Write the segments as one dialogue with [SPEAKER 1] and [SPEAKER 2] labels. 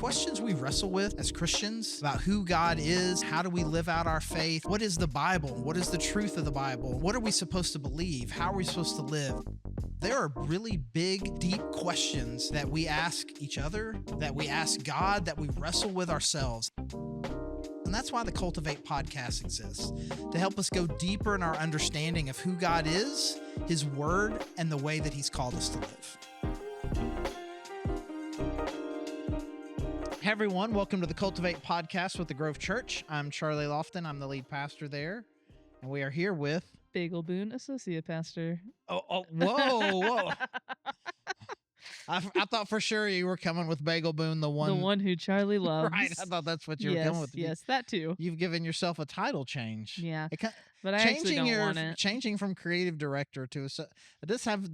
[SPEAKER 1] questions we wrestle with as Christians about who God is, how do we live out our faith, what is the Bible, what is the truth of the Bible, what are we supposed to believe, how are we supposed to live. There are really big, deep questions that we ask each other, that we ask God, that we wrestle with ourselves. And that's why the Cultivate podcast exists, to help us go deeper in our understanding of who God is, His Word, and the way that He's called us to live. Hey everyone, welcome to the Cultivate podcast with the Grove Church. I'm Charlie Lofton. I'm the lead pastor there, and we are here with
[SPEAKER 2] Bagel Boone, associate pastor.
[SPEAKER 1] Whoa. I thought for sure you were coming with Bagel Boone, the one
[SPEAKER 2] who Charlie loves.
[SPEAKER 1] Right, I thought that's what you were coming with.
[SPEAKER 2] Yes, that too.
[SPEAKER 1] You've given yourself a title change.
[SPEAKER 2] Yeah, but I actually don't want it.
[SPEAKER 1] Changing from creative director to it does have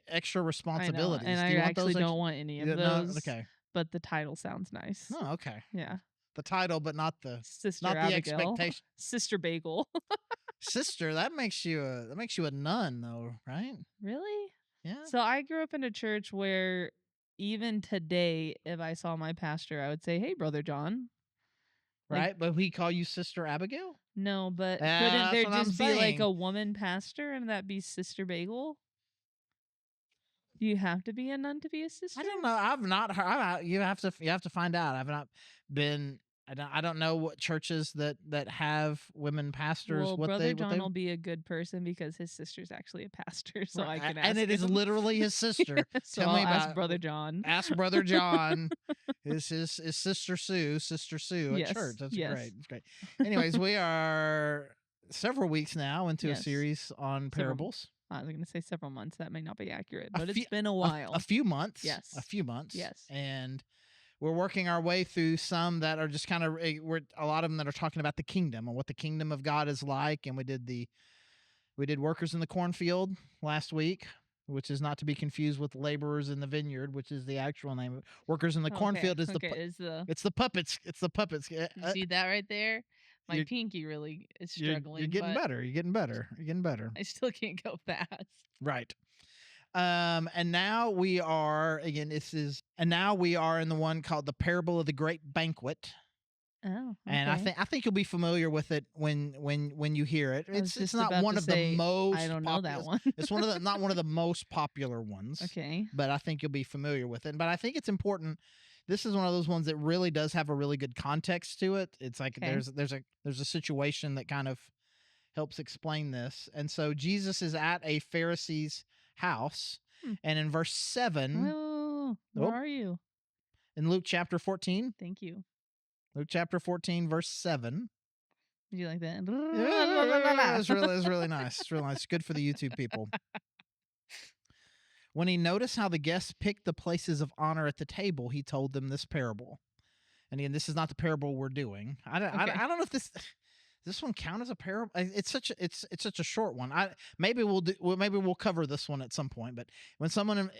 [SPEAKER 1] extra responsibilities.
[SPEAKER 2] I know, and I actually don't want any of those.
[SPEAKER 1] Okay.
[SPEAKER 2] But the title sounds nice.
[SPEAKER 1] Oh, okay.
[SPEAKER 2] Yeah.
[SPEAKER 1] The title, but not the
[SPEAKER 2] Sister
[SPEAKER 1] not
[SPEAKER 2] Abigail.
[SPEAKER 1] the expectation.
[SPEAKER 2] Sister Bagel.
[SPEAKER 1] Sister, that makes you a nun though, right?
[SPEAKER 2] Really?
[SPEAKER 1] Yeah.
[SPEAKER 2] So I grew up in a church where even today, if I saw my pastor, I would say, "Hey, Brother John."
[SPEAKER 1] Right, but we call you Sister Abigail?
[SPEAKER 2] No, but couldn't there just be like
[SPEAKER 1] saying.
[SPEAKER 2] a woman pastor and that be Sister Bagel? Do you have to be a nun to be a sister?
[SPEAKER 1] I don't know. I've not heard. You have to find out. I've not been. I don't know what churches that have women pastors.
[SPEAKER 2] Well, Brother John will be a good person because his sister's actually a pastor, so I can ask
[SPEAKER 1] and it is literally his sister.
[SPEAKER 2] So
[SPEAKER 1] Tell me
[SPEAKER 2] I'll
[SPEAKER 1] about
[SPEAKER 2] ask Brother John.
[SPEAKER 1] Ask Brother John. Is Sister Sue at
[SPEAKER 2] Yes,
[SPEAKER 1] church? That's
[SPEAKER 2] yes.
[SPEAKER 1] great. That's great. Anyways, we are several weeks now into a series on parables.
[SPEAKER 2] I was going to say several months. That may not be accurate, but it's been a while.
[SPEAKER 1] A few months.
[SPEAKER 2] Yes.
[SPEAKER 1] A few months.
[SPEAKER 2] Yes.
[SPEAKER 1] And we're working our way through some that are just kind of, a lot of them that are talking about the kingdom and what the kingdom of God is like. And we did workers in the cornfield last week, which is not to be confused with laborers in the vineyard, which is the actual name. Workers in the cornfield is it's the puppets. It's the puppets.
[SPEAKER 2] You see that right there? My pinky really is struggling.
[SPEAKER 1] You're getting better. You're getting better.
[SPEAKER 2] I still can't go fast.
[SPEAKER 1] Right. And now we are in the one called the Parable of the Great Banquet.
[SPEAKER 2] Oh, okay.
[SPEAKER 1] And I think you'll be familiar with it when you hear it. It's not one of the most.
[SPEAKER 2] I don't know that one.
[SPEAKER 1] It's not one of the most popular ones.
[SPEAKER 2] Okay.
[SPEAKER 1] But I think you'll be familiar with it. But I think it's important. This is one of those ones that really does have a really good context to it. It's like there's a situation that kind of helps explain this. And so Jesus is at a Pharisee's house, and in verse 7,
[SPEAKER 2] where are you?
[SPEAKER 1] In Luke chapter 14.
[SPEAKER 2] Thank you.
[SPEAKER 1] Luke chapter 14, verse 7.
[SPEAKER 2] Did you like that?
[SPEAKER 1] It's really nice. It's really nice. Good for the YouTube people. When he noticed how the guests picked the places of honor at the table, he told them this parable. And again, this is not the parable we're doing. I don't know if this one count as a parable. It's such a short one. Maybe we'll cover this one at some point. But when someone,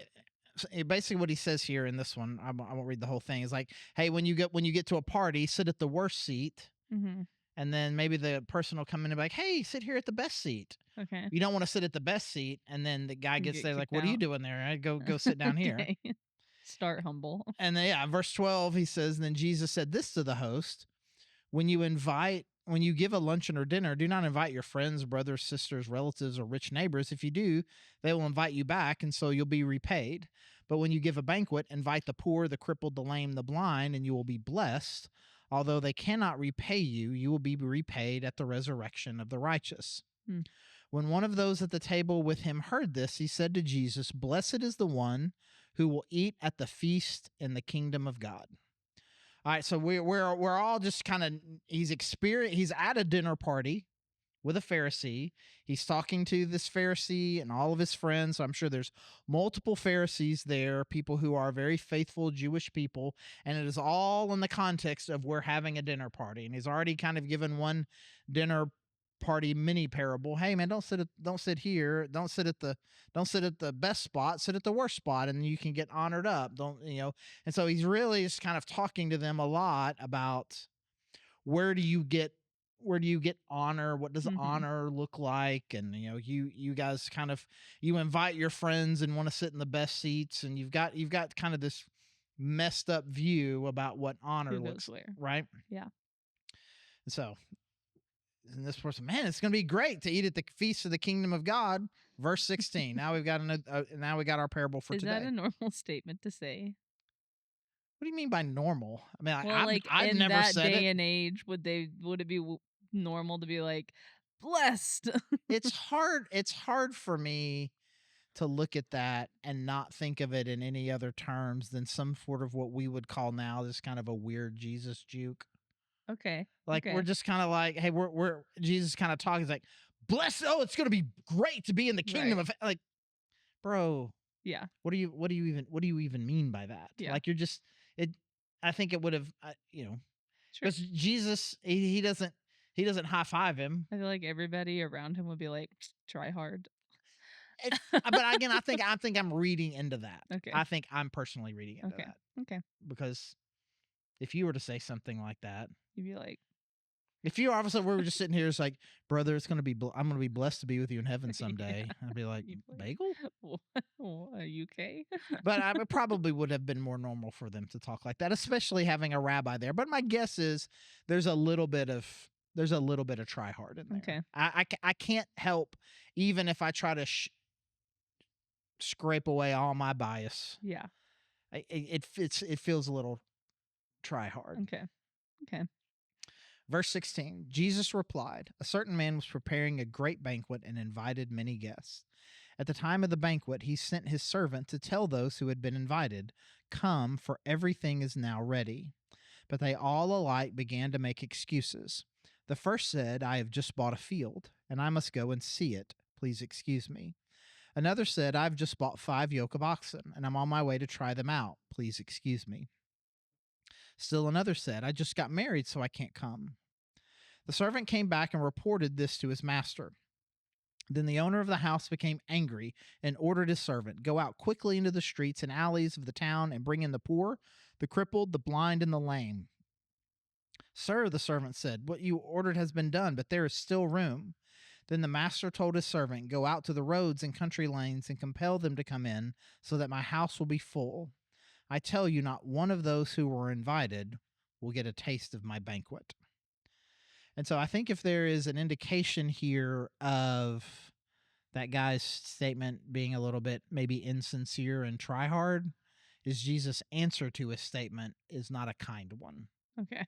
[SPEAKER 1] basically what he says here in this one, I won't read the whole thing. Is like, hey, when you get to a party, sit at the worst seat.
[SPEAKER 2] Mm-hmm.
[SPEAKER 1] And then maybe the person will come in and be like, hey, sit here at the best seat.
[SPEAKER 2] Okay.
[SPEAKER 1] You don't want to sit at the best seat. And then the guy gets there like, what are you doing there? I go sit down here.
[SPEAKER 2] Start humble.
[SPEAKER 1] And then, verse 12, he says, then Jesus said this to the host, when you give a luncheon or dinner, do not invite your friends, brothers, sisters, relatives, or rich neighbors. If you do, they will invite you back, and so you'll be repaid. But when you give a banquet, invite the poor, the crippled, the lame, the blind, and you will be blessed. Although they cannot repay you, you will be repaid at the resurrection of the righteous. When one of those at the table with him heard this, he said to Jesus, blessed is the one who will eat at the feast in the kingdom of God. All right, so we're all just kind of, he's at a dinner party with a Pharisee. He's talking to this Pharisee and all of his friends. So I'm sure there's multiple Pharisees there, people who are very faithful Jewish people, and it is all in the context of we're having a dinner party. And he's already kind of given one dinner party mini parable. Hey man, don't sit here. Don't sit at the best spot. Sit at the worst spot, and you can get honored up. And so he's really just kind of talking to them a lot about where do you get honor? What does honor look like? And you guys kind of, you invite your friends and want to sit in the best seats, and you've got kind of this messed up view about what honor
[SPEAKER 2] Who goes
[SPEAKER 1] looks,
[SPEAKER 2] where?
[SPEAKER 1] right?
[SPEAKER 2] Yeah.
[SPEAKER 1] So, and this person, man, it's going to be great to eat at the feast of the kingdom of God. Verse 16. Now we've got now we got our parable for
[SPEAKER 2] Is that
[SPEAKER 1] today.
[SPEAKER 2] a normal statement to say?
[SPEAKER 1] What do you mean by normal? I mean,
[SPEAKER 2] Well, like
[SPEAKER 1] I've
[SPEAKER 2] in
[SPEAKER 1] never
[SPEAKER 2] that
[SPEAKER 1] said it.
[SPEAKER 2] day and age, would it be normal to be like blessed?
[SPEAKER 1] It's hard for me to look at that and not think of it in any other terms than some sort of what we would call now this kind of a weird Jesus juke.
[SPEAKER 2] Okay.
[SPEAKER 1] Like we're
[SPEAKER 2] Okay.
[SPEAKER 1] just kind of like, hey, we're Jesus kind of talking. He's like, bless. Oh, it's gonna be great to be in the kingdom
[SPEAKER 2] Right.
[SPEAKER 1] of like, bro.
[SPEAKER 2] Yeah.
[SPEAKER 1] What do you even mean by that?
[SPEAKER 2] Yeah.
[SPEAKER 1] Like you're just it. I think it would have,
[SPEAKER 2] Sure.
[SPEAKER 1] because Jesus he doesn't high five him.
[SPEAKER 2] I feel like everybody around him would be like, try hard.
[SPEAKER 1] But again, I think I'm reading into that.
[SPEAKER 2] Okay.
[SPEAKER 1] I think I'm personally reading into
[SPEAKER 2] Okay.
[SPEAKER 1] that
[SPEAKER 2] Okay.
[SPEAKER 1] because if you were to say something like that,
[SPEAKER 2] You'd be like,
[SPEAKER 1] if you obviously we were just sitting here, it's like, brother, it's gonna be I'm gonna be blessed to be with you in heaven someday.
[SPEAKER 2] yeah.
[SPEAKER 1] I'd be like,
[SPEAKER 2] You'd be
[SPEAKER 1] bagel.
[SPEAKER 2] like, are you okay?
[SPEAKER 1] But it probably would have been more normal for them to talk like that, especially having a rabbi there. But my guess is there's a little bit of try hard in there.
[SPEAKER 2] Okay.
[SPEAKER 1] I can't help, even if I try to scrape away all my bias.
[SPEAKER 2] Yeah.
[SPEAKER 1] It feels a little try hard.
[SPEAKER 2] Okay. Okay.
[SPEAKER 1] Verse 16, Jesus replied, a certain man was preparing a great banquet and invited many guests. At the time of the banquet, he sent his servant to tell those who had been invited, come, for everything is now ready. But they all alike began to make excuses. The first said, I have just bought a field, and I must go and see it. Please excuse me. Another said, I've just bought 5 yoke of oxen, and I'm on my way to try them out. Please excuse me. Still another said, I just got married, so I can't come. The servant came back and reported this to his master. Then the owner of the house became angry and ordered his servant, go out quickly into the streets and alleys of the town and bring in the poor, the crippled, the blind, and the lame. Sir, the servant said, what you ordered has been done, but there is still room. Then the master told his servant, go out to the roads and country lanes and compel them to come in, so that my house will be full. I tell you, not one of those who were invited will get a taste of my banquet. And so I think if there is an indication here of that guy's statement being a little bit maybe insincere and try hard, is Jesus' answer to his statement is not a kind one.
[SPEAKER 2] Okay.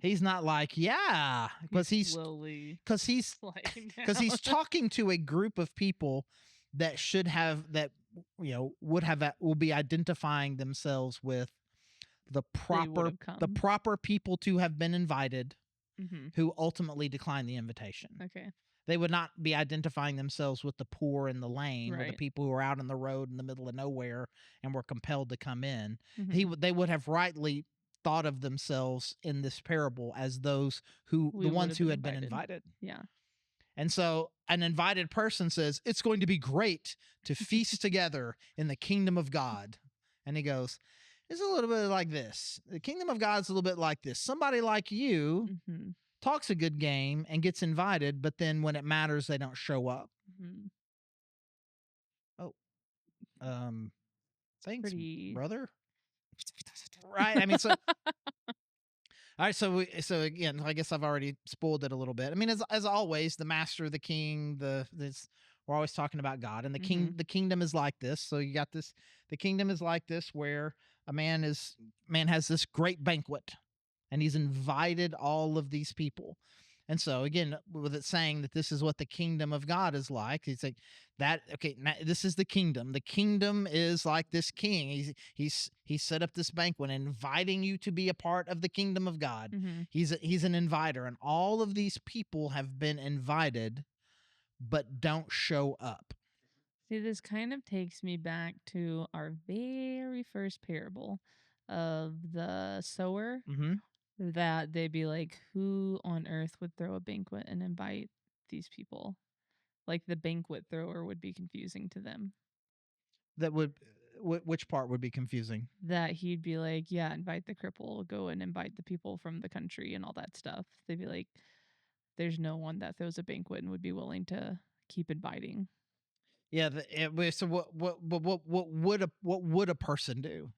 [SPEAKER 1] He's not like, yeah, because
[SPEAKER 2] slowly
[SPEAKER 1] because he's
[SPEAKER 2] sliding
[SPEAKER 1] because
[SPEAKER 2] down.
[SPEAKER 1] he's talking to a group of people that should have that will be identifying themselves with the
[SPEAKER 2] They would
[SPEAKER 1] proper
[SPEAKER 2] have come.
[SPEAKER 1] people to have been invited,
[SPEAKER 2] Mm-hmm.
[SPEAKER 1] who ultimately declined the invitation.
[SPEAKER 2] Okay.
[SPEAKER 1] They would not be identifying themselves with the poor and the lame, or the
[SPEAKER 2] Right.
[SPEAKER 1] people who were out on the road in the middle of nowhere and were compelled to come in.
[SPEAKER 2] Mm-hmm.
[SPEAKER 1] They would have rightly thought of themselves in this parable as those the ones who had been invited.
[SPEAKER 2] Yeah.
[SPEAKER 1] And so an invited person says, it's going to be great to feast together in the kingdom of God. And he goes, it's a little bit like this. The kingdom of God's a little bit like this. Somebody like you
[SPEAKER 2] Mm-hmm.
[SPEAKER 1] talks a good game and gets invited, but then when it matters, they don't show up.
[SPEAKER 2] Mm-hmm.
[SPEAKER 1] Oh, thanks,
[SPEAKER 2] Pretty.
[SPEAKER 1] brother. Right? I mean, so all right, so again, I guess I've already spoiled it a little bit. I mean, as always, the master, the king, we're always talking about God, and the kingdom is like this. So you got this. The kingdom is like this, where a man has this great banquet, and he's invited all of these people. And so again, with it saying that this is what the kingdom of God is like, he's like that. Okay, this is the kingdom. The kingdom is like this king. He's set up this banquet, inviting you to be a part of the kingdom of God.
[SPEAKER 2] Mm-hmm.
[SPEAKER 1] He's an inviter, and all of these people have been invited, but don't show up.
[SPEAKER 2] See, this kind of takes me back to our very first parable of the sower.
[SPEAKER 1] Mm-hmm.
[SPEAKER 2] That they'd be like, who on earth would throw a banquet and invite these people? Like the banquet thrower would be confusing to them.
[SPEAKER 1] That would which part would be confusing?
[SPEAKER 2] That he'd be like, yeah, invite the cripple, go and invite the people from the country and all that stuff. They'd be like, there's no one that throws a banquet and would be willing to keep inviting.
[SPEAKER 1] Yeah. So what would a person do?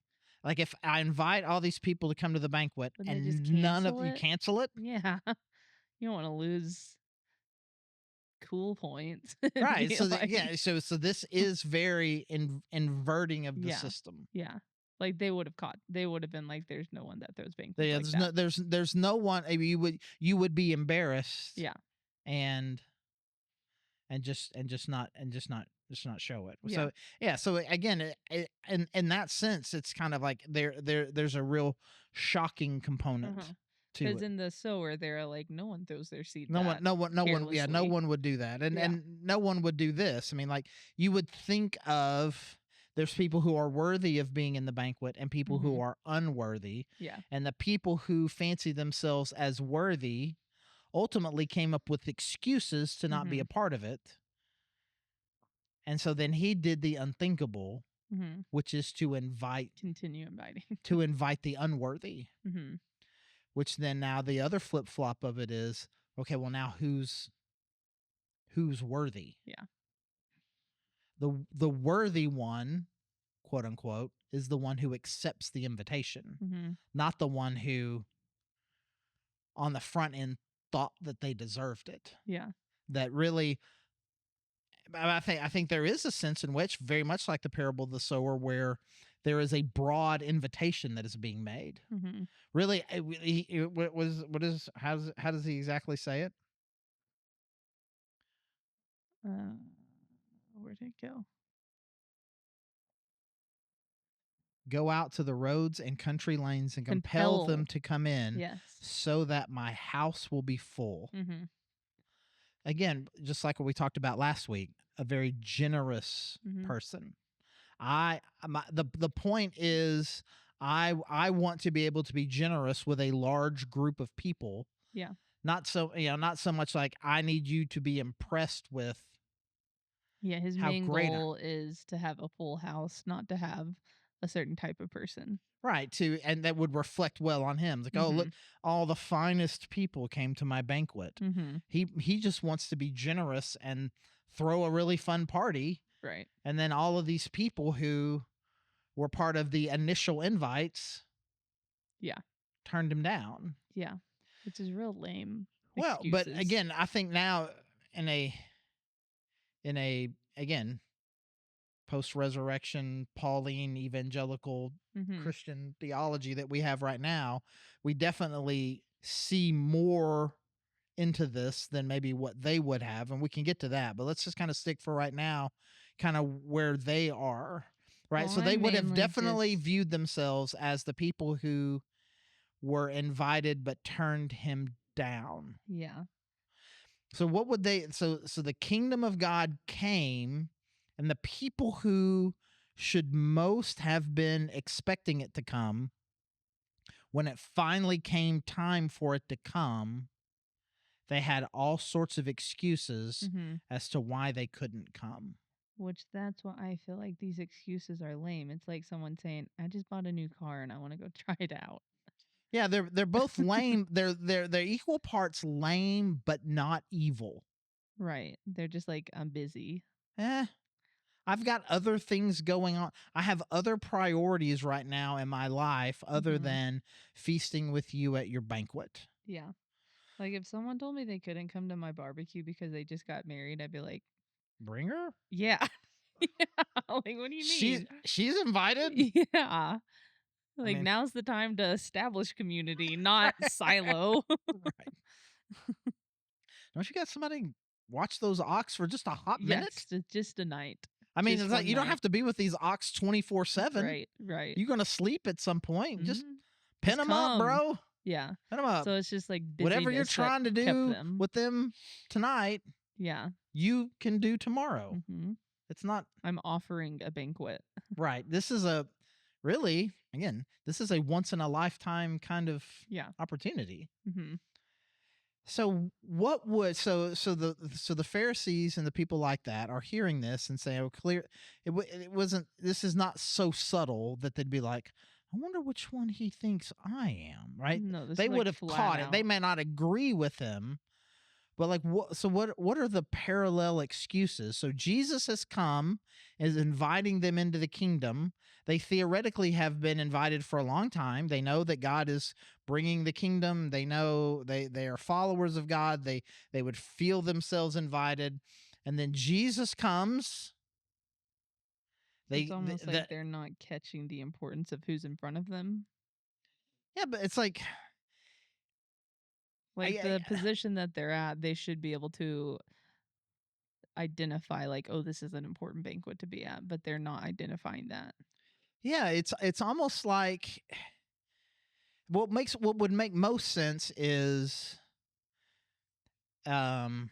[SPEAKER 1] Like if I invite all these people to come to the banquet
[SPEAKER 2] Wouldn't they just
[SPEAKER 1] and none of
[SPEAKER 2] cancel
[SPEAKER 1] you
[SPEAKER 2] it?
[SPEAKER 1] cancel it,
[SPEAKER 2] Yeah. You don't wanna lose cool points. It'd
[SPEAKER 1] right?
[SPEAKER 2] be
[SPEAKER 1] So that,
[SPEAKER 2] like
[SPEAKER 1] yeah, so this is very inverting of the
[SPEAKER 2] yeah.
[SPEAKER 1] system.
[SPEAKER 2] Yeah. Like, they would have been like, "There's no one that throws banquets like that."
[SPEAKER 1] There's no one. I mean, you would be embarrassed
[SPEAKER 2] Yeah.
[SPEAKER 1] and just not show it.
[SPEAKER 2] Yeah.
[SPEAKER 1] So yeah, so again, in that sense, it's kind of like there's a real shocking component
[SPEAKER 2] Uh-huh.
[SPEAKER 1] to
[SPEAKER 2] 'Cause
[SPEAKER 1] it.
[SPEAKER 2] in the sower, they're like, "No one throws their seed
[SPEAKER 1] No one,
[SPEAKER 2] that
[SPEAKER 1] no one, no one, yeah, no
[SPEAKER 2] carelessly."
[SPEAKER 1] one would do that, and
[SPEAKER 2] Yeah.
[SPEAKER 1] no one would do this. I mean, like you would think of there's people who are worthy of being in the banquet and people who
[SPEAKER 2] Mhm.
[SPEAKER 1] are unworthy,
[SPEAKER 2] Yeah.
[SPEAKER 1] and the people who fancy themselves as worthy ultimately came up with excuses to not be a
[SPEAKER 2] Mhm.
[SPEAKER 1] part of it. And so then he did the unthinkable,
[SPEAKER 2] Mhm.
[SPEAKER 1] which is to invite
[SPEAKER 2] Continue inviting.
[SPEAKER 1] the unworthy,
[SPEAKER 2] Mhm.
[SPEAKER 1] which then now the other flip-flop of it is, okay, well now who's worthy?
[SPEAKER 2] Yeah.
[SPEAKER 1] The worthy one, quote unquote, is the one who accepts the invitation,
[SPEAKER 2] Mhm.
[SPEAKER 1] not the one who on the front end thought that they deserved it.
[SPEAKER 2] Yeah.
[SPEAKER 1] That really I think there is a sense in which, very much like the parable of the sower, where there is a broad invitation that is being made.
[SPEAKER 2] Mhm.
[SPEAKER 1] Really, how does he exactly say it?
[SPEAKER 2] Uh, where'd it go?
[SPEAKER 1] Go out to the roads and country lanes and compel
[SPEAKER 2] Compel.
[SPEAKER 1] them to come in,
[SPEAKER 2] Yes.
[SPEAKER 1] so that my house will be full.
[SPEAKER 2] Mhm.
[SPEAKER 1] Again, just like what we talked about last week, a very generous
[SPEAKER 2] Mhm.
[SPEAKER 1] person. The point is, I want to be able to be generous with a large group of people.
[SPEAKER 2] Yeah.
[SPEAKER 1] Not so much like I need you to be impressed with
[SPEAKER 2] Yeah, his
[SPEAKER 1] how
[SPEAKER 2] main
[SPEAKER 1] great
[SPEAKER 2] goal is to have a full house, not to have a certain type of person.
[SPEAKER 1] right, to and that would reflect well on him. Like, oh look,
[SPEAKER 2] Mhm.
[SPEAKER 1] all the finest people came to my banquet.
[SPEAKER 2] Mhm.
[SPEAKER 1] He just wants to be generous and throw a really fun party,
[SPEAKER 2] Right.
[SPEAKER 1] and then all of these people who were part of the initial invites
[SPEAKER 2] Yeah.
[SPEAKER 1] turned him down.
[SPEAKER 2] Yeah. Which is real lame
[SPEAKER 1] Well, but
[SPEAKER 2] excuses.
[SPEAKER 1] again, I think now in a again post-resurrection Pauline evangelical
[SPEAKER 2] Mhm.
[SPEAKER 1] Christian theology that we have right now, we definitely see more into this than maybe what they would have, and we can get to that. But let's just kind of stick for right now, kind of where they are. Right?
[SPEAKER 2] Well,
[SPEAKER 1] So they
[SPEAKER 2] I'm
[SPEAKER 1] would have
[SPEAKER 2] mainly
[SPEAKER 1] definitely
[SPEAKER 2] just
[SPEAKER 1] viewed themselves as the people who were invited but turned him down.
[SPEAKER 2] yeah.
[SPEAKER 1] So what would they so the kingdom of God came, and the people who should most have been expecting it to come, when it finally came time for it to come, they had all sorts of excuses
[SPEAKER 2] Mhm.
[SPEAKER 1] as to why they couldn't come.
[SPEAKER 2] Which that's why I feel like these excuses are lame. It's like someone saying, "I just bought a new car and I want to go try it out."
[SPEAKER 1] Yeah, they're both lame. They're equal parts lame but not evil.
[SPEAKER 2] Right. They're just like, "I'm busy."
[SPEAKER 1] Eh, I've got other things going on. I have other priorities right now in my life other
[SPEAKER 2] Mhm.
[SPEAKER 1] than feasting with you at your banquet.
[SPEAKER 2] Yeah. Like if someone told me they couldn't come to my barbecue because they just got married, I'd be like,
[SPEAKER 1] Bring her.
[SPEAKER 2] "Yeah." Yeah. Like, what do you mean?
[SPEAKER 1] She's invited.
[SPEAKER 2] Yeah.
[SPEAKER 1] I
[SPEAKER 2] Like
[SPEAKER 1] mean,
[SPEAKER 2] now's the time to establish community, not silo.
[SPEAKER 1] right? Don't you got somebody watch those ox for just a hot minute?
[SPEAKER 2] Yes, just a night.
[SPEAKER 1] I mean,
[SPEAKER 2] Just
[SPEAKER 1] it's like
[SPEAKER 2] one
[SPEAKER 1] you don't
[SPEAKER 2] night.
[SPEAKER 1] have to be with these ox 24/7.
[SPEAKER 2] Right, right.
[SPEAKER 1] You're gonna sleep at some point. Just
[SPEAKER 2] Mhm.
[SPEAKER 1] pin
[SPEAKER 2] Just
[SPEAKER 1] them up,
[SPEAKER 2] come.
[SPEAKER 1] bro.
[SPEAKER 2] Yeah.
[SPEAKER 1] Pin them up.
[SPEAKER 2] So it's just like
[SPEAKER 1] Whatever you're
[SPEAKER 2] busyness that
[SPEAKER 1] trying to
[SPEAKER 2] kept
[SPEAKER 1] do
[SPEAKER 2] them.
[SPEAKER 1] with them tonight,
[SPEAKER 2] Yeah.
[SPEAKER 1] you can do tomorrow.
[SPEAKER 2] Mhm.
[SPEAKER 1] It's not
[SPEAKER 2] I'm offering a banquet.
[SPEAKER 1] right. This is a really, again, this is a once in a lifetime kind of
[SPEAKER 2] Yeah.
[SPEAKER 1] opportunity.
[SPEAKER 2] Mhm.
[SPEAKER 1] So what would the Pharisees and the people like that are hearing this and saying, "Oh, clear, it wasn't. This is not so subtle that they'd be like, I wonder which one he thinks I am." Right?
[SPEAKER 2] No, this
[SPEAKER 1] They
[SPEAKER 2] is
[SPEAKER 1] would
[SPEAKER 2] like
[SPEAKER 1] have
[SPEAKER 2] flat
[SPEAKER 1] caught it. They
[SPEAKER 2] out.
[SPEAKER 1] may not agree with him, But like what are the parallel excuses? So Jesus has come, is inviting them into the kingdom. They theoretically have been invited for a long time. They know that God is bringing the kingdom. They know they are followers of God. They would feel themselves invited. And then Jesus comes.
[SPEAKER 2] It's
[SPEAKER 1] They
[SPEAKER 2] almost like
[SPEAKER 1] the
[SPEAKER 2] they're not catching the importance of who's in front of them.
[SPEAKER 1] Yeah, but it's like
[SPEAKER 2] Like
[SPEAKER 1] I
[SPEAKER 2] the position that they're at, they should be able to identify like, oh, this is an important banquet to be at, but they're not identifying that.
[SPEAKER 1] yeah, it's almost like what would make most sense is um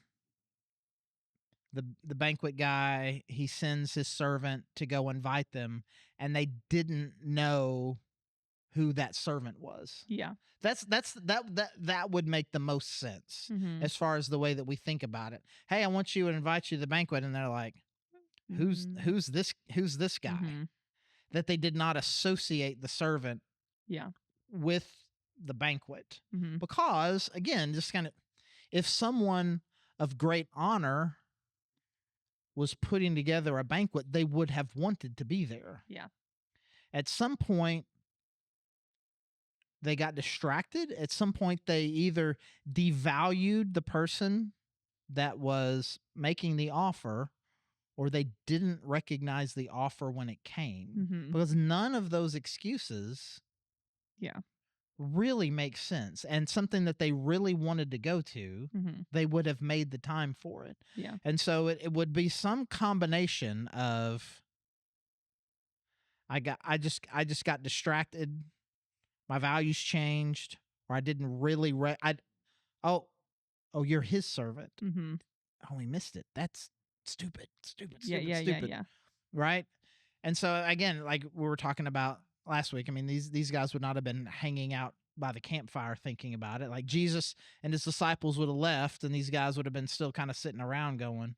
[SPEAKER 1] the banquet guy, he sends his servant to go invite them, and they didn't know who that servant was.
[SPEAKER 2] Yeah.
[SPEAKER 1] That would make the most sense
[SPEAKER 2] Mhm.
[SPEAKER 1] as far as the way that we think about it. Hey, I want you to invite you to the banquet, and they're like,
[SPEAKER 2] Mm.
[SPEAKER 1] who's this guy?
[SPEAKER 2] Mhm.
[SPEAKER 1] That they did not associate the servant
[SPEAKER 2] Yeah.
[SPEAKER 1] with the banquet.
[SPEAKER 2] Mhm.
[SPEAKER 1] Because again, just kind of, if someone of great honor was putting together a banquet, they would have wanted to be there.
[SPEAKER 2] Yeah.
[SPEAKER 1] At some point, they got distracted. At some point, they either devalued the person that was making the offer, or they didn't recognize the offer when it came.
[SPEAKER 2] Mhm.
[SPEAKER 1] Because none of those excuses
[SPEAKER 2] Yeah.
[SPEAKER 1] really make sense. And something that they really wanted to go to,
[SPEAKER 2] Mhm.
[SPEAKER 1] they would have made the time for it.
[SPEAKER 2] Yeah.
[SPEAKER 1] And so it would be some combination of I just got distracted, my values changed, or I didn't really I oh oh you're his servant.
[SPEAKER 2] Mhm.
[SPEAKER 1] Oh, we missed it. That's stupid, stupid,
[SPEAKER 2] Yeah,
[SPEAKER 1] stupid,
[SPEAKER 2] yeah, yeah,
[SPEAKER 1] stupid.
[SPEAKER 2] yeah.
[SPEAKER 1] Right? And so again, like we were talking about last week, I mean these guys would not have been hanging out by the campfire thinking about it. Like Jesus and his disciples would have left, and these guys would have been still kind of sitting around going,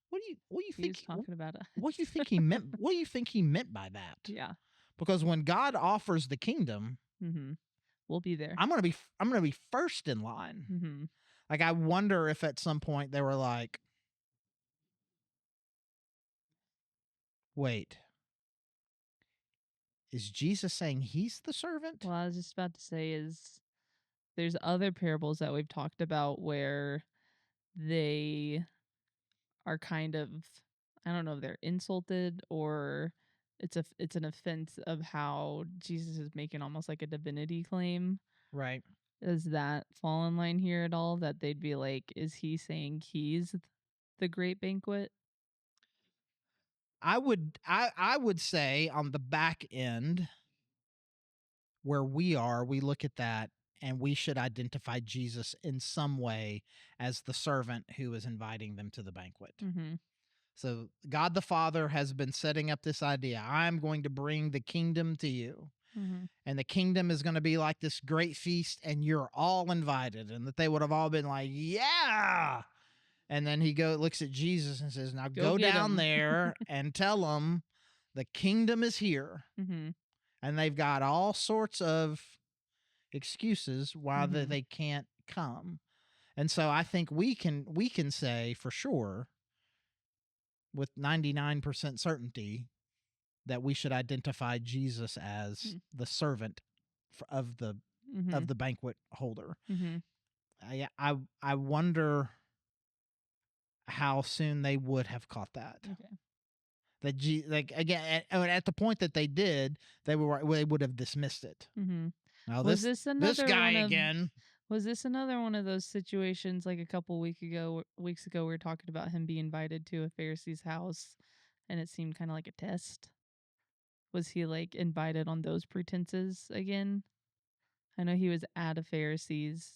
[SPEAKER 1] what do you
[SPEAKER 2] He's
[SPEAKER 1] think
[SPEAKER 2] talking about us.
[SPEAKER 1] what do you think he meant what do you think he meant by that?
[SPEAKER 2] Yeah.
[SPEAKER 1] Because when God offers the kingdom,
[SPEAKER 2] Mhm. We'll be there.
[SPEAKER 1] I'm going to be first in line.
[SPEAKER 2] Mhm.
[SPEAKER 1] Like I wonder if at some point they were like, "Wait, is Jesus saying he's the servant?"
[SPEAKER 2] Well, I was just about to say is there's other parables that we've talked about where they are kind of, I don't know if they're insulted or it's an offense of how Jesus is making almost like a divinity claim.
[SPEAKER 1] Right.
[SPEAKER 2] Does that fall in line here at all? That they'd be like, is he saying he's the great banquet?
[SPEAKER 1] I would say on the back end where we are, we look at that and we should identify Jesus in some way as the servant who is inviting them to the banquet.
[SPEAKER 2] Mm-hmm.
[SPEAKER 1] So God the Father has been setting up this idea. I'm going to bring the kingdom to you.
[SPEAKER 2] Mm-hmm.
[SPEAKER 1] And the kingdom is going to be like this great feast, and you're all invited. And that they would have all been like, yeah. And then he looks at Jesus and says, now
[SPEAKER 2] Go
[SPEAKER 1] go
[SPEAKER 2] get
[SPEAKER 1] down
[SPEAKER 2] him.
[SPEAKER 1] there and tell them the kingdom is here.
[SPEAKER 2] Mm-hmm.
[SPEAKER 1] And they've got all sorts of excuses why
[SPEAKER 2] Mm-hmm.
[SPEAKER 1] they can't come. And so I think we can say for sure with 99% certainty that we should identify Jesus as the servant
[SPEAKER 2] Mm-hmm.
[SPEAKER 1] of the banquet holder.
[SPEAKER 2] Mm-hmm.
[SPEAKER 1] I wonder how soon they would have caught that.
[SPEAKER 2] Okay.
[SPEAKER 1] Like again at the point that they did, they would have dismissed it.
[SPEAKER 2] Mm-hmm.
[SPEAKER 1] Now
[SPEAKER 2] Was
[SPEAKER 1] this guy again.
[SPEAKER 2] was this another one of those situations like a couple weeks ago we were talking about him being invited to a Pharisee's house and it seemed kind of like a test? Was he like invited on those pretenses again? I know he was at a Pharisee's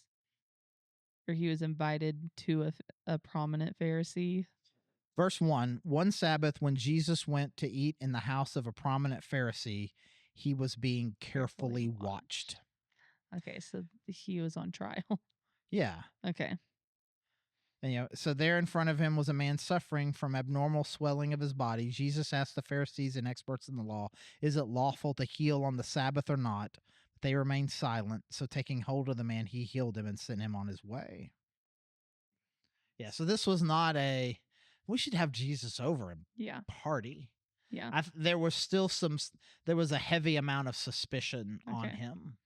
[SPEAKER 2] or he was invited to a prominent Pharisee.
[SPEAKER 1] Verse 1, one Sabbath when Jesus went to eat in the house of a prominent Pharisee, he was being carefully watched.
[SPEAKER 2] Okay, so he was on trial.
[SPEAKER 1] Yeah.
[SPEAKER 2] Okay.
[SPEAKER 1] And, so there in front of him was a man suffering from abnormal swelling of his body. Jesus asked the Pharisees and experts in the law, is it lawful to heal on the Sabbath or not? But they remained silent. So taking hold of the man, he healed him and sent him on his way. Yeah, so this was not a, we should have Jesus over and
[SPEAKER 2] Yeah.
[SPEAKER 1] party.
[SPEAKER 2] Yeah.
[SPEAKER 1] There was still there was a heavy amount of suspicion on
[SPEAKER 2] Okay.
[SPEAKER 1] him.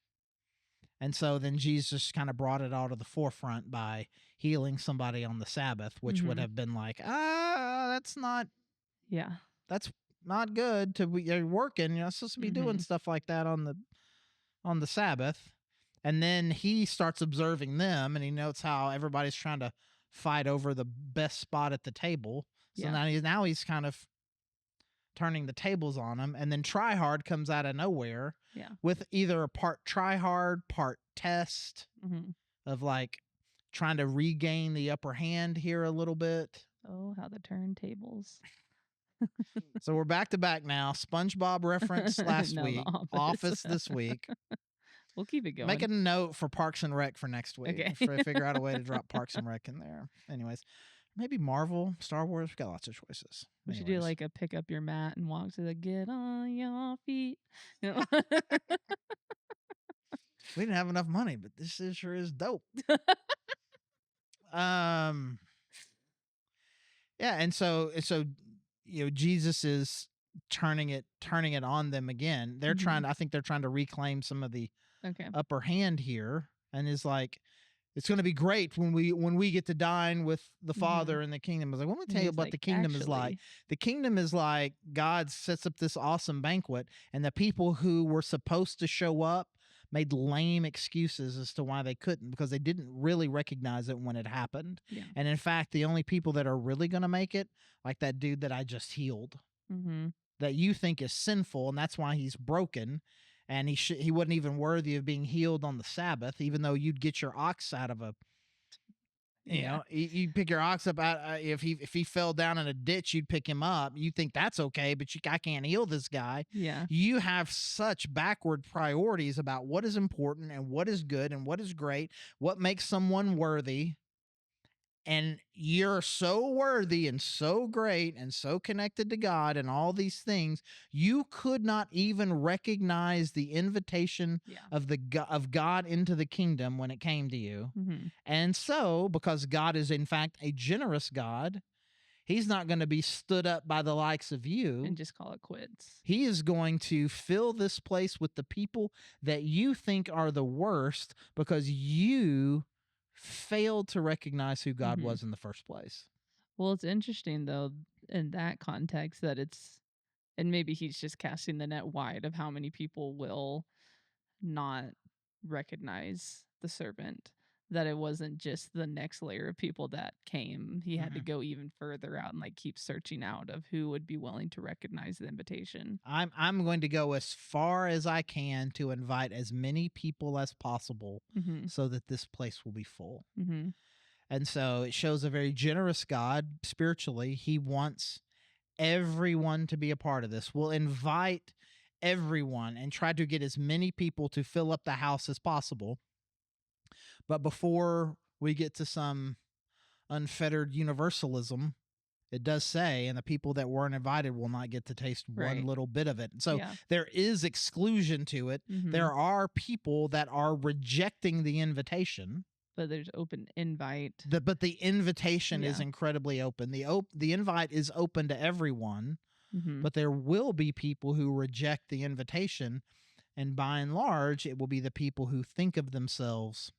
[SPEAKER 1] And so then Jesus kind of brought it all to the forefront by healing somebody on the Sabbath, which would
[SPEAKER 2] Mhm.
[SPEAKER 1] have been like,
[SPEAKER 2] Yeah.
[SPEAKER 1] that's not good to be, you're working. You're not supposed to be doing
[SPEAKER 2] Mhm.
[SPEAKER 1] stuff like that on the Sabbath. And then he starts observing them, and he notes how everybody's trying to fight over the best spot at the table. So
[SPEAKER 2] Yeah.
[SPEAKER 1] now he's kind of turning the tables on him. And then Try Hard comes out of nowhere
[SPEAKER 2] Yeah.
[SPEAKER 1] with either a part try hard, part test
[SPEAKER 2] Mhm.
[SPEAKER 1] of like trying to regain the upper hand here a little bit.
[SPEAKER 2] Oh, how the turntables.
[SPEAKER 1] So we're back to back now. SpongeBob reference last
[SPEAKER 2] No, The
[SPEAKER 1] week,
[SPEAKER 2] Office.
[SPEAKER 1] Office this week.
[SPEAKER 2] We'll keep it
[SPEAKER 1] Make a
[SPEAKER 2] going.
[SPEAKER 1] note for Parks and Rec for next week.
[SPEAKER 2] Okay.
[SPEAKER 1] Figure out a way to drop Parks and Rec in there. Anyways, maybe Marvel, Star Wars. We got lots of choices.
[SPEAKER 2] We should do
[SPEAKER 1] Anyways,
[SPEAKER 2] like a pick up your mat and walk to the get on your feet. You know?
[SPEAKER 1] we didn't have enough money, but this sure is dope. Um, yeah, and so Jesus is turning it on them again. They're trying.
[SPEAKER 2] Mhm.
[SPEAKER 1] I think they're trying to reclaim some of the
[SPEAKER 2] Okay.
[SPEAKER 1] upper hand here, and is like, it's going to be great when we get to dine with the
[SPEAKER 2] Mhm.
[SPEAKER 1] Father in the kingdom. I was like, let me
[SPEAKER 2] And
[SPEAKER 1] tell you
[SPEAKER 2] he's
[SPEAKER 1] what
[SPEAKER 2] like,
[SPEAKER 1] the kingdom is like.
[SPEAKER 2] actually,
[SPEAKER 1] The kingdom is like God sets up this awesome banquet, and the people who were supposed to show up made lame excuses as to why they couldn't, because they didn't really recognize it when it happened.
[SPEAKER 2] yeah.
[SPEAKER 1] And in fact, the only people that are really going to make it, like that dude that I just healed,
[SPEAKER 2] Mhm.
[SPEAKER 1] that you think is sinful, and that's why he's broken, and he wasn't even worthy of being healed on the Sabbath, even though you'd get your ox out of a,
[SPEAKER 2] Yeah.
[SPEAKER 1] you pick your ox up out, if he fell down in a ditch, you'd pick him up. You think that's okay, but I can't heal this guy.
[SPEAKER 2] Yeah.
[SPEAKER 1] You have such backward priorities about what is important and what is good and what is great, what makes someone worthy. And you're so worthy and so great and so connected to God and all these things, you could not even recognize the invitation
[SPEAKER 2] Yeah.
[SPEAKER 1] of God into the kingdom when it came to you.
[SPEAKER 2] Mhm.
[SPEAKER 1] And so, because God is in fact a generous God, he's not going to be stood up by the likes of you.
[SPEAKER 2] And just call it quits.
[SPEAKER 1] He is going to fill this place with the people that you think are the worst because you failed to recognize who God
[SPEAKER 2] Mhm.
[SPEAKER 1] was in the first place.
[SPEAKER 2] Well, it's interesting though in that context that it's, and maybe he's just casting the net wide of how many people will not recognize the servant, that it wasn't just the next layer of people that came. He had to
[SPEAKER 1] Mhm.
[SPEAKER 2] go even further out and like keep searching out of who would be willing to recognize the invitation.
[SPEAKER 1] I'm going to go as far as I can to invite as many people as possible
[SPEAKER 2] Mhm.
[SPEAKER 1] so that this place will be full.
[SPEAKER 2] Mhm.
[SPEAKER 1] And so it shows a very generous God spiritually. He wants everyone to be a part of this. We'll invite everyone and try to get as many people to fill up the house as possible. But before we get to some unfettered universalism, it does say, and the people that weren't invited will not get to taste one
[SPEAKER 2] Right.
[SPEAKER 1] little bit of it. So
[SPEAKER 2] Yeah.
[SPEAKER 1] there is exclusion to it.
[SPEAKER 2] Mhm.
[SPEAKER 1] There are people that are rejecting the invitation.
[SPEAKER 2] But there's open invite.
[SPEAKER 1] But the invitation is
[SPEAKER 2] Yeah.
[SPEAKER 1] incredibly open. The invite is open to everyone,
[SPEAKER 2] Mhm.
[SPEAKER 1] but there will be people who reject the invitation, and by and large, it will be the people who think of themselves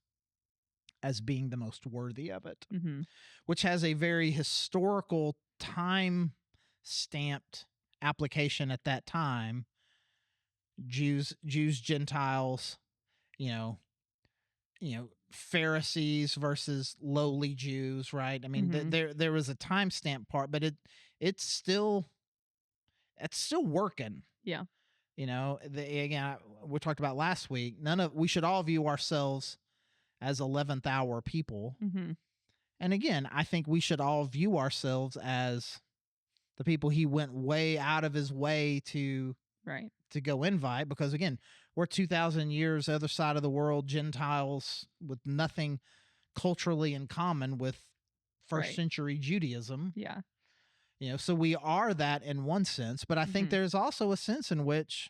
[SPEAKER 1] as being the most worthy of it,
[SPEAKER 2] Mhm.
[SPEAKER 1] which has a very historical time stamped application at that time. Jews, Gentiles, you know, Pharisees versus lowly Jews, right? I mean,
[SPEAKER 2] Mhm.
[SPEAKER 1] there was a timestamp part, but it's still working.
[SPEAKER 2] Yeah.
[SPEAKER 1] Again, we talked about last week. We should all view ourselves as 11th hour people.
[SPEAKER 2] Mhm.
[SPEAKER 1] And again, I think we should all view ourselves as the people he went way out of his way to
[SPEAKER 2] Right.
[SPEAKER 1] go invite, because again, we're 2,000 years other side of the world, Gentiles with nothing culturally in common with first
[SPEAKER 2] Right.
[SPEAKER 1] century Judaism.
[SPEAKER 2] Yeah.
[SPEAKER 1] So we are that in one sense, but I think
[SPEAKER 2] Mhm.
[SPEAKER 1] there's also a sense in which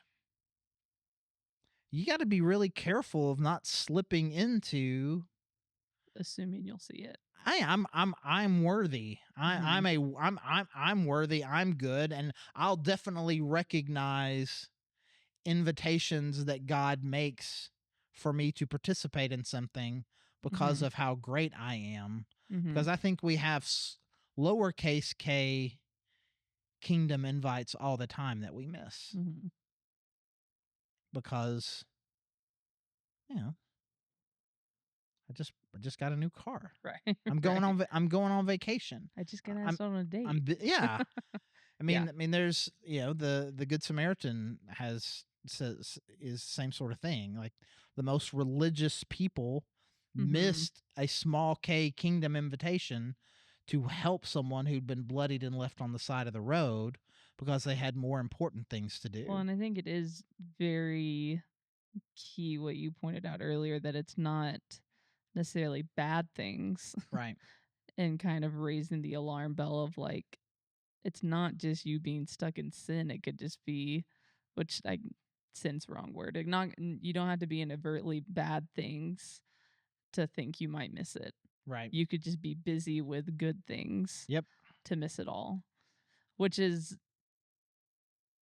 [SPEAKER 1] you got to be really careful of not slipping into,
[SPEAKER 2] Assuming you'll see it.
[SPEAKER 1] I'm worthy.
[SPEAKER 2] Mhm.
[SPEAKER 1] I'm worthy. I'm good, and I'll definitely recognize invitations that God makes for me to participate in something because
[SPEAKER 2] Mhm.
[SPEAKER 1] of how great I am.
[SPEAKER 2] Mhm.
[SPEAKER 1] Because I think we have lowercase k kingdom invites all the time that we miss
[SPEAKER 2] Mhm.
[SPEAKER 1] because you know I just got a new car.
[SPEAKER 2] Right.
[SPEAKER 1] I'm
[SPEAKER 2] Right.
[SPEAKER 1] I'm going on vacation.
[SPEAKER 2] I just got
[SPEAKER 1] I'm
[SPEAKER 2] asked on a date.
[SPEAKER 1] yeah.
[SPEAKER 2] Yeah.
[SPEAKER 1] There's the Good Samaritan has says is same sort of thing. Like the most religious people
[SPEAKER 2] Mhm.
[SPEAKER 1] missed a small K kingdom invitation to help someone who'd been bloodied and left on the side of the road because they had more important things to
[SPEAKER 2] Well,
[SPEAKER 1] do.
[SPEAKER 2] and I think it is very key what you pointed out earlier that it's not necessarily bad things
[SPEAKER 1] Right.
[SPEAKER 2] and kind of raising the alarm bell of like it's not just you being stuck in sin. It could just be, which I sin's the wrong word. You don't have to be in overtly bad things to think you might miss it.
[SPEAKER 1] Right.
[SPEAKER 2] You could just be busy with good things
[SPEAKER 1] Yep.
[SPEAKER 2] to miss it all, which is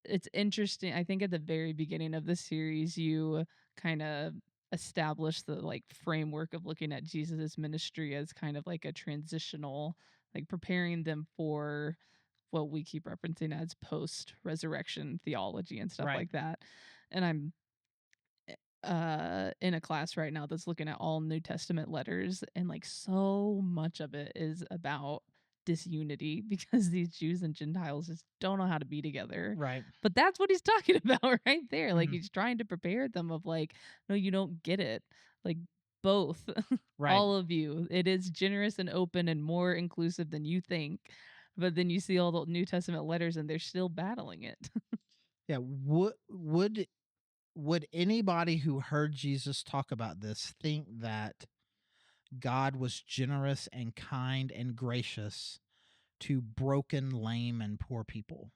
[SPEAKER 2] it's interesting. I think at the very beginning of the series, you kind of establish the like framework of looking at Jesus's ministry as kind of like a transitional, like preparing them for what we keep referencing as post resurrection theology and stuff
[SPEAKER 1] Right.
[SPEAKER 2] like that. And I'm in a class right now that's looking at all New Testament letters, and like so much of it is about disunity because these Jews and Gentiles just don't know how to be together.
[SPEAKER 1] Right.
[SPEAKER 2] But that's what he's talking about right there. Like
[SPEAKER 1] Mhm.
[SPEAKER 2] he's trying to prepare them of like, no, you don't get it. Like both,
[SPEAKER 1] Right.
[SPEAKER 2] all of you. It is generous and open and more inclusive than you think. But then you see all the New Testament letters and they're still battling it.
[SPEAKER 1] Yeah. Would anybody who heard Jesus talk about this think that God was generous and kind and gracious to broken, lame, and poor people?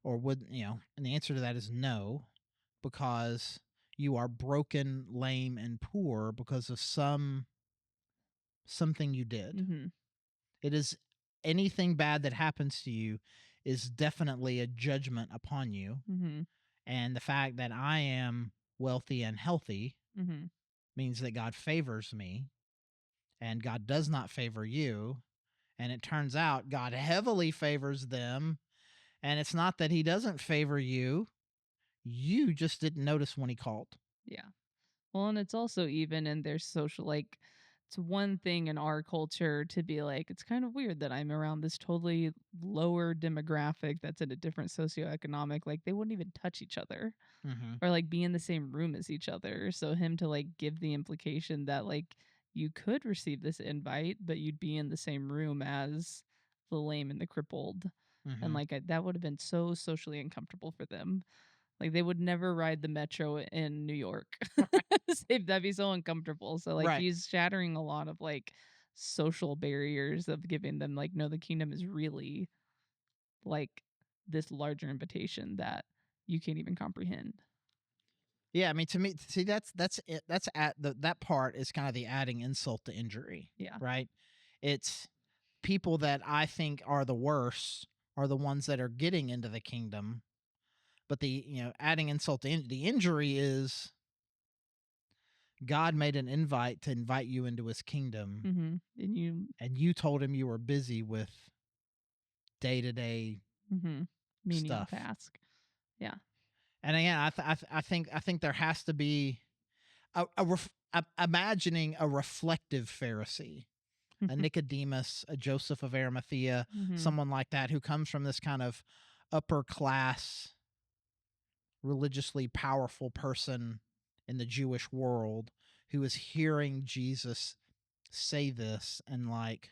[SPEAKER 1] Or and the answer to that is no, because you are broken, lame, and poor because of something you did.
[SPEAKER 2] Mhm.
[SPEAKER 1] It is anything bad that happens to you is definitely a judgment upon you.
[SPEAKER 2] Mhm.
[SPEAKER 1] And the fact that I am wealthy and healthy
[SPEAKER 2] Mhm.
[SPEAKER 1] means that God favors me and God does not favor you. And it turns out God heavily favors them. And it's not that he doesn't favor you, you just didn't notice when he called.
[SPEAKER 2] Yeah. Well, and it's also even in their social like it's one thing in our culture to be like, it's kind of weird that I'm around this totally lower demographic that's in a different socioeconomic, like they wouldn't even touch each other
[SPEAKER 1] Hmm.
[SPEAKER 2] or like be in the same room as each other. So him to like give the implication that like you could receive this invite, but you'd be in the same room as the lame and the crippled. And
[SPEAKER 1] Hmm.
[SPEAKER 2] like that would have been so socially uncomfortable for them. Like, they would never ride the metro in New York. That'd be so uncomfortable. So, like,
[SPEAKER 1] Right.
[SPEAKER 2] he's shattering a lot of, like, social barriers of giving them, like, no, the kingdom is really, like, this larger invitation that you can't even comprehend.
[SPEAKER 1] Yeah, I mean, to me, see, that's it. That's at that part is kind of the adding insult to injury,
[SPEAKER 2] Yeah.
[SPEAKER 1] right? It's people that I think are the worst are the ones that are getting into the kingdom, but adding insult to the injury is God made an invite to invite you into His kingdom,
[SPEAKER 2] Mhm. And you
[SPEAKER 1] and you told Him you were busy with day to day
[SPEAKER 2] mhm. Menial
[SPEAKER 1] stuff.
[SPEAKER 2] task. Yeah.
[SPEAKER 1] And again, I think there has to be imagining a reflective Pharisee, a Nicodemus, a Joseph of Arimathea,
[SPEAKER 2] Mhm.
[SPEAKER 1] someone like that who comes from this kind of upper class, religiously powerful person in the Jewish world who is hearing Jesus say this and like,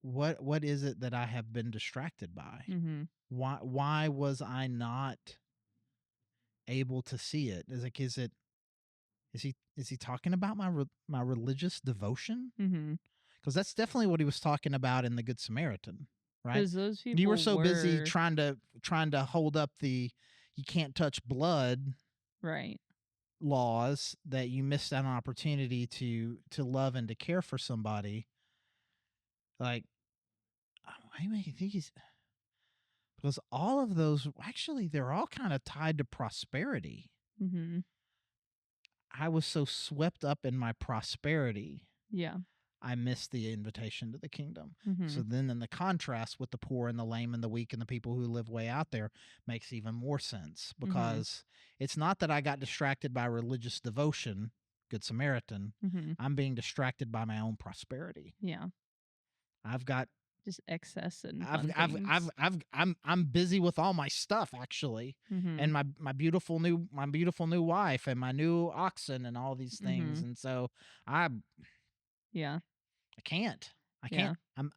[SPEAKER 1] what is it that I have been distracted by?
[SPEAKER 2] Mhm.
[SPEAKER 1] Why was I not able to see it? Is he talking about my religious devotion?
[SPEAKER 2] Mhm.
[SPEAKER 1] Because that's definitely what he was talking about in the Good Samaritan, right?
[SPEAKER 2] Because those
[SPEAKER 1] You were
[SPEAKER 2] people
[SPEAKER 1] so busy
[SPEAKER 2] were
[SPEAKER 1] trying to hold up the you can't touch blood
[SPEAKER 2] right.
[SPEAKER 1] laws that you missed out on opportunity to love and to care for somebody. Like, why do you make you think he's because all of those actually they're all kind of tied to prosperity.
[SPEAKER 2] Mhm.
[SPEAKER 1] I was so swept up in my prosperity,
[SPEAKER 2] Yeah.
[SPEAKER 1] I missed the invitation to the kingdom. So
[SPEAKER 2] Mhm.
[SPEAKER 1] then the contrast with the poor and the lame and the weak and the people who live way out there makes even more sense,
[SPEAKER 2] Mhm.
[SPEAKER 1] because it's not that I got distracted by religious devotion, Good Samaritan.
[SPEAKER 2] Mhm.
[SPEAKER 1] I'm being distracted by my own prosperity.
[SPEAKER 2] Yeah.
[SPEAKER 1] I've got
[SPEAKER 2] Just excess and fun
[SPEAKER 1] I've
[SPEAKER 2] things.
[SPEAKER 1] I'm busy with all my stuff actually, and
[SPEAKER 2] Mhm.
[SPEAKER 1] my beautiful new wife and my new oxen and all these things,
[SPEAKER 2] Mhm.
[SPEAKER 1] and so I
[SPEAKER 2] Yeah.
[SPEAKER 1] I can't. I
[SPEAKER 2] Yeah.
[SPEAKER 1] can't.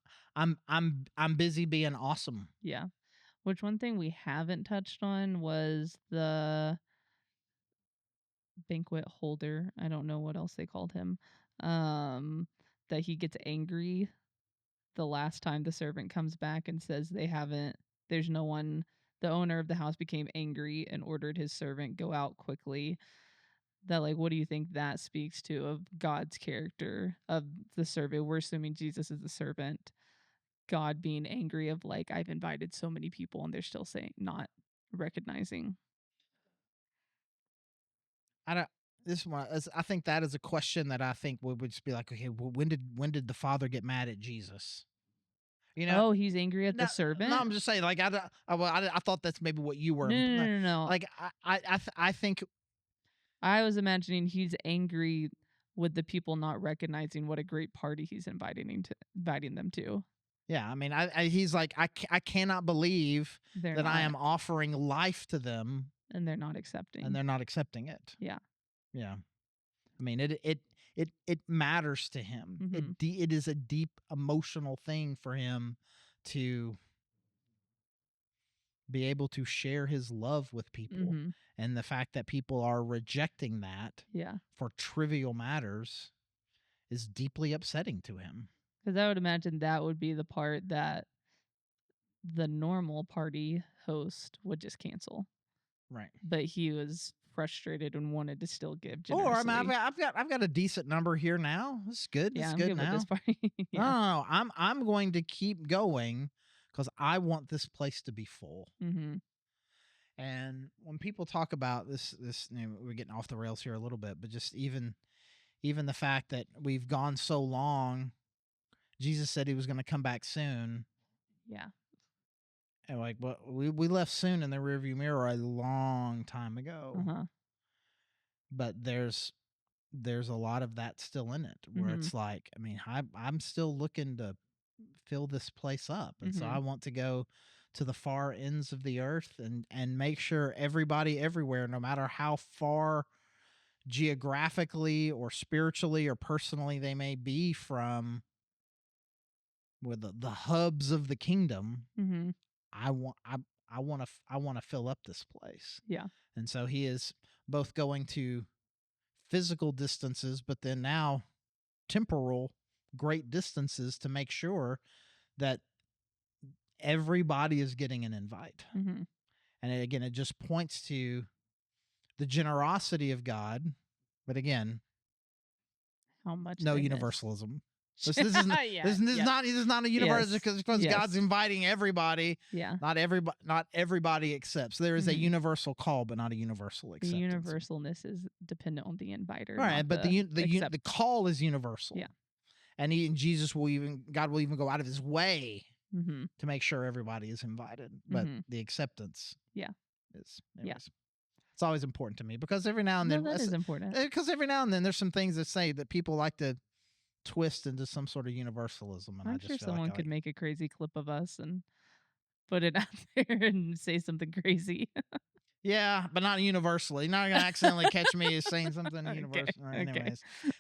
[SPEAKER 1] I'm busy being awesome.
[SPEAKER 2] Yeah. Which one thing we haven't touched on was the banquet holder. I don't know what else they called him. Um, that he gets angry the last time the servant comes back and says there's no one. The owner of the house became angry and ordered his servant go out quickly. That, like, what do you think that speaks to of God's character of the servant? We're assuming Jesus is the servant. God being angry of, like, I've invited so many people and they're still saying not recognizing.
[SPEAKER 1] I don't. This one, I think that is a question that I think would just be like, okay, well, when did the father get mad at Jesus? You know,
[SPEAKER 2] Oh, he's angry at the
[SPEAKER 1] no, no,
[SPEAKER 2] servant?
[SPEAKER 1] I'm just saying, like, I thought that's maybe what you were,
[SPEAKER 2] No, no, no, no, no.
[SPEAKER 1] like, I think,
[SPEAKER 2] I was imagining he's angry with the people not recognizing what a great party he's inviting them to.
[SPEAKER 1] yeah, I mean, he's like, I cannot believe
[SPEAKER 2] They're
[SPEAKER 1] that I
[SPEAKER 2] not,
[SPEAKER 1] am offering life to them
[SPEAKER 2] and they're not
[SPEAKER 1] and
[SPEAKER 2] accepting.
[SPEAKER 1] they're not accepting it.
[SPEAKER 2] Yeah.
[SPEAKER 1] Yeah, I mean, it matters to him.
[SPEAKER 2] Mhm.
[SPEAKER 1] It is a deep emotional thing for him to be able to share his love with people,
[SPEAKER 2] Mhm.
[SPEAKER 1] and the fact that people are rejecting that
[SPEAKER 2] Yeah.
[SPEAKER 1] for trivial matters is deeply upsetting to him.
[SPEAKER 2] Cuz I would imagine that would be the part that the normal party host would just cancel.
[SPEAKER 1] Right.
[SPEAKER 2] But he was frustrated and wanted to still give
[SPEAKER 1] Or I mean,
[SPEAKER 2] generously.
[SPEAKER 1] I've got a decent number here now. This is good. This
[SPEAKER 2] Yeah,
[SPEAKER 1] is
[SPEAKER 2] I'm
[SPEAKER 1] good
[SPEAKER 2] good with this
[SPEAKER 1] now.
[SPEAKER 2] party.
[SPEAKER 1] No,
[SPEAKER 2] Yeah.
[SPEAKER 1] no, no, I'm going to keep going because I want this place to be full.
[SPEAKER 2] Mhm.
[SPEAKER 1] And when people talk about this, we're getting off the rails here a little bit, but just even the fact that we've gone so long, Jesus said he was going to come back soon.
[SPEAKER 2] Yeah.
[SPEAKER 1] And like, but we left soon in the rearview mirror a long time ago.
[SPEAKER 2] Uh-huh.
[SPEAKER 1] But there's a lot of that still in it, where
[SPEAKER 2] Mhm.
[SPEAKER 1] it's like, I mean, I'm still looking to fill this place up, and so I
[SPEAKER 2] Mhm.
[SPEAKER 1] want to go to the far ends of the earth and make sure everybody everywhere, no matter how far geographically or spiritually or personally they may be from with the hubs of the kingdom,
[SPEAKER 2] Mhm.
[SPEAKER 1] I want I want to fill up this place.
[SPEAKER 2] Yeah.
[SPEAKER 1] And so he is both going to physical distances, but then now temporal great distances to make sure that everybody is getting an invite.
[SPEAKER 2] Mhm.
[SPEAKER 1] And again, it just points to the generosity of God. But again,
[SPEAKER 2] How much
[SPEAKER 1] no
[SPEAKER 2] they miss.
[SPEAKER 1] universalism.
[SPEAKER 2] Yeah. Yep.
[SPEAKER 1] This is not a universe
[SPEAKER 2] Yes.
[SPEAKER 1] because God's
[SPEAKER 2] Yes.
[SPEAKER 1] inviting everybody.
[SPEAKER 2] Yeah.
[SPEAKER 1] Not everybody accepts. There is a
[SPEAKER 2] Mhm.
[SPEAKER 1] universal call, but not a universal
[SPEAKER 2] The
[SPEAKER 1] acceptance.
[SPEAKER 2] universalness is dependent on the inviter,
[SPEAKER 1] All right,
[SPEAKER 2] not
[SPEAKER 1] but
[SPEAKER 2] the
[SPEAKER 1] the
[SPEAKER 2] accept.
[SPEAKER 1] call is universal,
[SPEAKER 2] Yeah.
[SPEAKER 1] and Jesus will even God will even go out of his way
[SPEAKER 2] Mhm.
[SPEAKER 1] to make sure everybody is invited. But
[SPEAKER 2] Mhm.
[SPEAKER 1] the acceptance
[SPEAKER 2] Yeah.
[SPEAKER 1] is,
[SPEAKER 2] Yeah.
[SPEAKER 1] anyways. It's always important to me because every now and
[SPEAKER 2] No,
[SPEAKER 1] then,
[SPEAKER 2] that is important.
[SPEAKER 1] because every now and then there's some things that say that people like to twist into some sort of universalism, and I
[SPEAKER 2] I'm
[SPEAKER 1] just
[SPEAKER 2] sure
[SPEAKER 1] feel like
[SPEAKER 2] someone could make a crazy clip of us and put it out there and say something crazy.
[SPEAKER 1] yeah, but not universally. You're not gonna accidentally catch me as saying something
[SPEAKER 2] Okay.
[SPEAKER 1] universal.
[SPEAKER 2] Okay.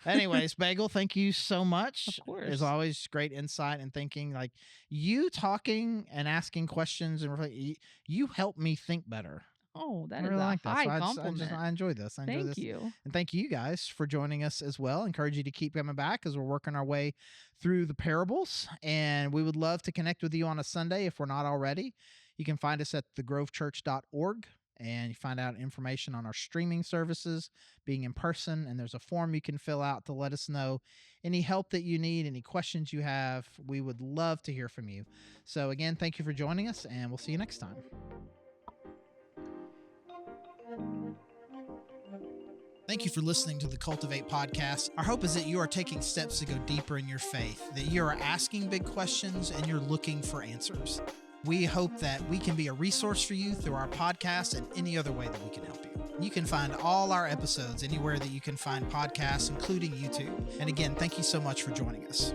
[SPEAKER 1] Anyways, Bagel, thank you so
[SPEAKER 2] Of
[SPEAKER 1] much. There's
[SPEAKER 2] course.
[SPEAKER 1] always great insight and thinking. Like you talking and asking questions and you help me think better.
[SPEAKER 2] Oh,
[SPEAKER 1] I
[SPEAKER 2] that is
[SPEAKER 1] really
[SPEAKER 2] a
[SPEAKER 1] like that. So
[SPEAKER 2] high compliment.
[SPEAKER 1] I enjoy this. I enjoy
[SPEAKER 2] Thank
[SPEAKER 1] this,
[SPEAKER 2] you.
[SPEAKER 1] and thank you guys for joining us as well. Encourage you to keep coming back as we're working our way through the parables, and we would love to connect with you on a Sunday if we're not already. You can find us at thegrovechurch.org. and you find out information on our streaming services, being in person, and there's a form you can fill out to let us know any help that you need, any questions you have. We would love to hear from you. So again, thank you for joining us, and we'll see you next time. Thank you for listening to the Cultivate podcast. Our hope is that you are taking steps to go deeper in your faith, that you are asking big questions and you're looking for answers. We hope that we can be a resource for you through our podcast and any other way that we can help you. You can find all our episodes anywhere that you can find podcasts, including YouTube. And again, thank you so much for joining us.